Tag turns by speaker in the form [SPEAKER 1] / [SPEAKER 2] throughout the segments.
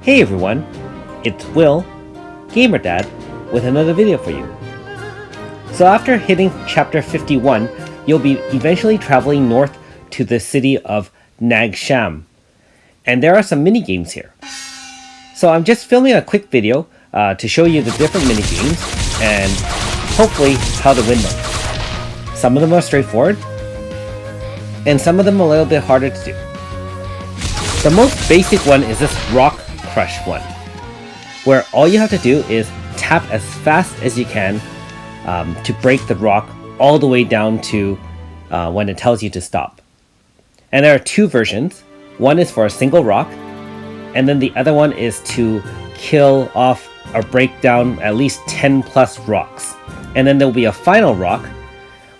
[SPEAKER 1] Hey everyone, it's Will, Gamer Dad, with another video for you. So after hitting chapter 51, you'll be eventually traveling north to the city of Nagsham. And there are some mini games here. So I'm just filming a quick video to show you the different mini games and hopefully how to win them. Some of them are straightforward, and some of them a little bit harder to do. The most basic one is this rock crush one, where all you have to do is tap as fast as you can to break the rock all the way down to when it tells you to stop. And there are two versions. One is for a single rock, and then the other one is to kill off or break down at least 10 plus rocks. And then there will be a final rock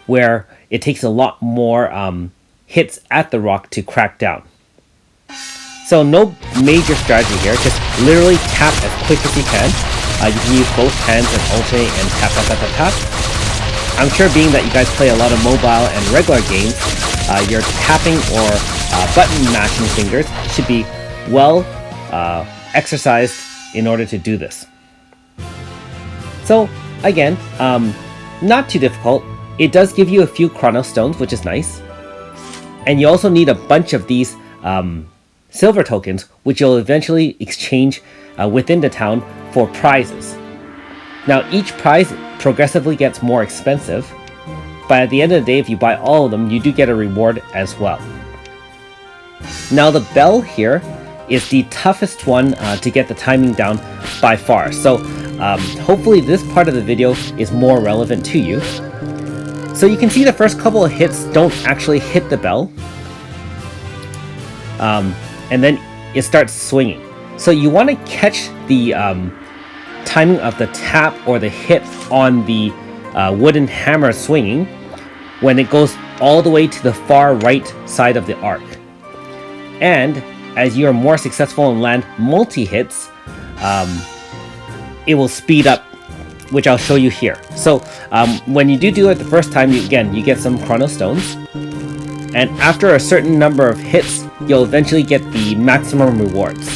[SPEAKER 1] where it takes a lot more hits at the rock to crack down. So no major strategy here, just literally tap as quick as you can. You can use both hands and alternate and tap, tap, tap, tap, tap. I'm sure being that you guys play a lot of mobile and regular games, your tapping or button mashing fingers should be well exercised in order to do this. So again, not too difficult. It does give you a few chrono stones, which is nice. And you also need a bunch of these silver tokens, which you'll eventually exchange within the town for prizes. Now each prize progressively gets more expensive, but at the end of the day, if you buy all of them, you do get a reward as well. Now the bell here is the toughest one to get the timing down by far, so hopefully this part of the video is more relevant to you. So you can see the first couple of hits don't actually hit the bell, and then it starts swinging. So you want to catch the timing of the tap or the hit on the wooden hammer swinging when it goes all the way to the far right side of the arc. And as you are more successful and land multi-hits, it will speed up, which I'll show you here. So when you do it the first time, you get some chrono stones. And after a certain number of hits, you'll eventually get the maximum rewards.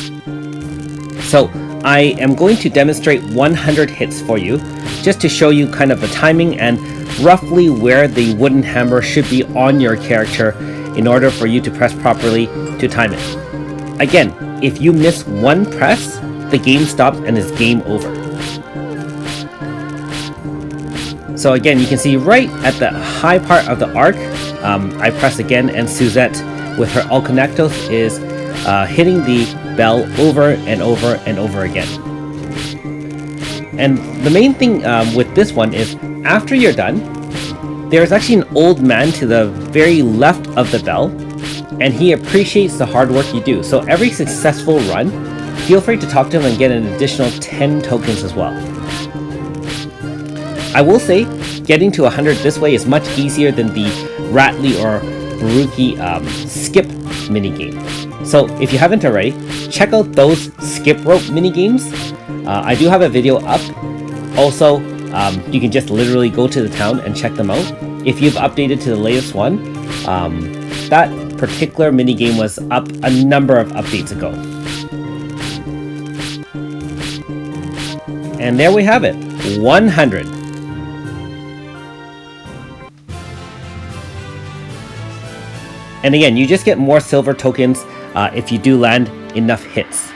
[SPEAKER 1] So I am going to demonstrate 100 hits for you, just to show you kind of the timing and roughly where the wooden hammer should be on your character in order for you to press properly to time it. Again, if you miss one press, the game stops and is game over. So again, you can see right at the high part of the arc, I press again, and Suzette with her Alconactos is hitting the bell over and over and over again. And the main thing with this one is after you're done, there's actually an old man to the very left of the bell, and he appreciates the hard work you do. So every successful run, feel free to talk to him and get an additional 10 tokens as well. I will say, getting to 100 this way is much easier than the Ratley or Baruki skip minigame. So if you haven't already, check out those skip rope minigames. I do have a video up. Also, you can just literally go to the town and check them out. If you've updated to the latest one, that particular minigame was up a number of updates ago. And there we have it, 100. And again, you just get more silver tokens if you do land enough hits.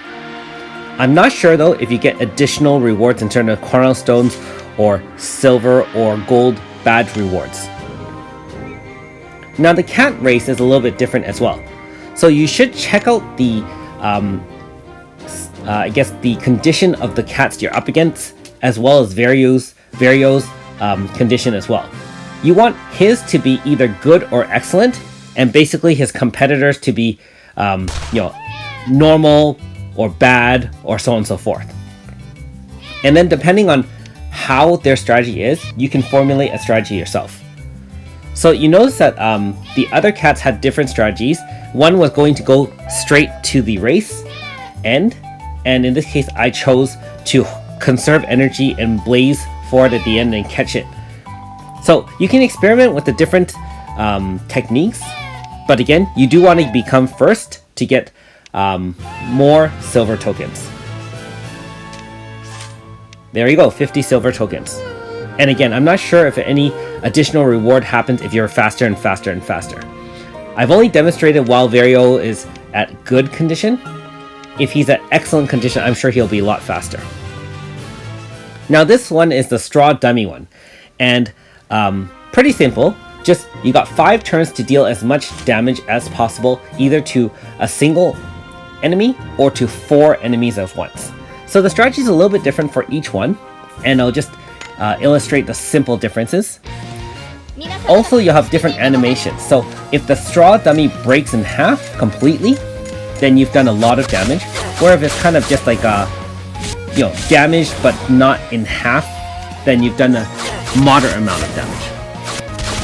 [SPEAKER 1] I'm not sure though if you get additional rewards in terms of chrono stones or silver or gold badge rewards. Now the cat race is a little bit different as well. So you should check out the, I guess the condition of the cats you're up against, as well as Vario's condition as well. You want his to be either good or excellent, and basically his competitors to be, normal or bad or so on and so forth. And then depending on how their strategy is, you can formulate a strategy yourself. So you notice that the other cats had different strategies. One was going to go straight to the race end, and in this case I chose to conserve energy and blaze forward at the end and catch it. So you can experiment with the different techniques, but again, you do want to become first to get more silver tokens. There you go, 50 silver tokens. And again, I'm not sure if any additional reward happens if you're faster and faster and faster. I've only demonstrated while Vario is at good condition. If he's at excellent condition, I'm sure he'll be a lot faster. Now this one is the straw dummy one. And pretty simple. Just, you got 5 turns to deal as much damage as possible, either to a single enemy or to 4 enemies at once. So the strategy is a little bit different for each one, and I'll just illustrate the simple differences. Also, you'll have different animations. So if the straw dummy breaks in half completely, then you've done a lot of damage. Where if it's kind of just like damaged but not in half, then you've done a moderate amount of damage.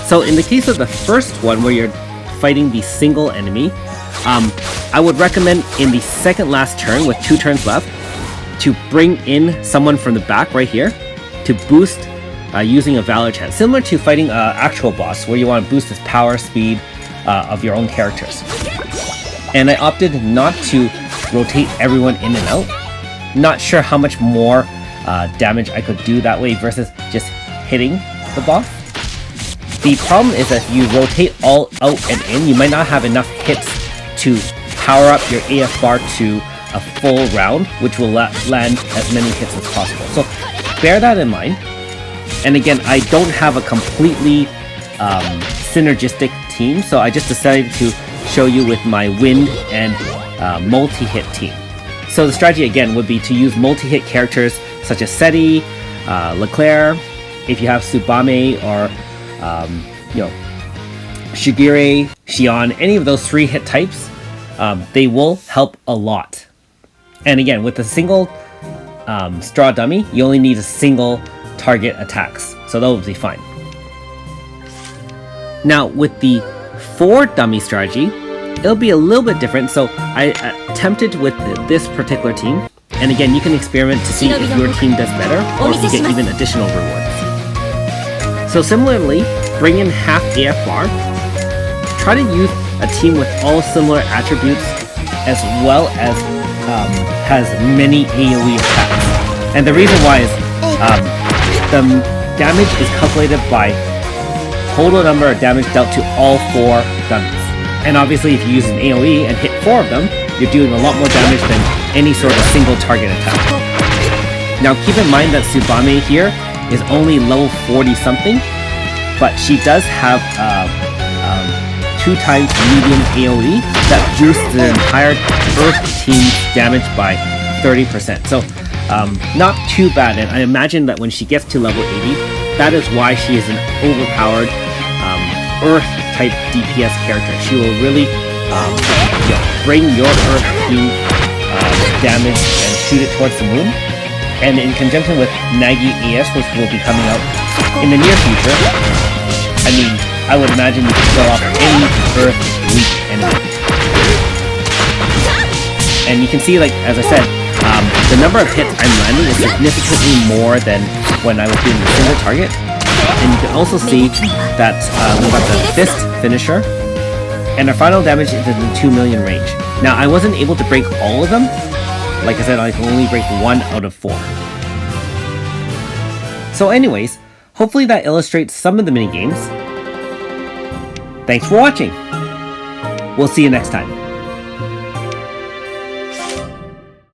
[SPEAKER 1] So in the case of the first one, where you're fighting the single enemy, I would recommend in the second last turn, with 2 turns left, to bring in someone from the back right here to boost using a Valor Chant, similar to fighting an actual boss, where you want to boost his power, speed of your own characters. And I opted not to rotate everyone in and out. Not sure how much more damage I could do that way versus just hitting the boss. The problem is that if you rotate all out and in, you might not have enough hits to power up your AF bar to a full round, which will land as many hits as possible. So bear that in mind. And again, I don't have a completely synergistic team, so I just decided to show you with my wind and multi-hit team. So the strategy again would be to use multi-hit characters such as Seti, Leclerc, if you have Tsubame or Shigure, Xion, any of those 3 hit types, they will help a lot. And again, with a single straw dummy, you only need a single target attacks, so that will be fine. Now with the 4 dummy strategy, it'll be a little bit different. So I attempted with this particular team, and again, you can experiment to see if your team does better or if you get even additional rewards. So similarly, bring in half AF bar. Try to use a team with all similar attributes, as well as has many AoE attacks. And the reason why is the damage is calculated by total number of damage dealt to all 4 dummies. And obviously if you use an AoE and hit 4 of them, you're doing a lot more damage than any sort of single target attack. Now keep in mind that Tsubame here is only level 40 something, but she does have 2 times medium AoE that boosts the entire Earth team's damage by 30%. So not too bad, and I imagine that when she gets to level 80, that is why she is an overpowered Earth type DPS character. She will really bring your Earth team damage and shoot it towards the moon. And in conjunction with Nagi AS, which will be coming out in the near future, I mean, I would imagine you can kill off any Earth weak enemy. And you can see, like, as I said, the number of hits I'm landing is significantly more than when I was doing the single target. And you can also see that we got the fist finisher, and our final damage is in the 2 million range. Now, I wasn't able to break all of them. Like I said, I can only break 1 out of 4. So anyways, hopefully that illustrates some of the minigames. Thanks for watching. We'll see you next time.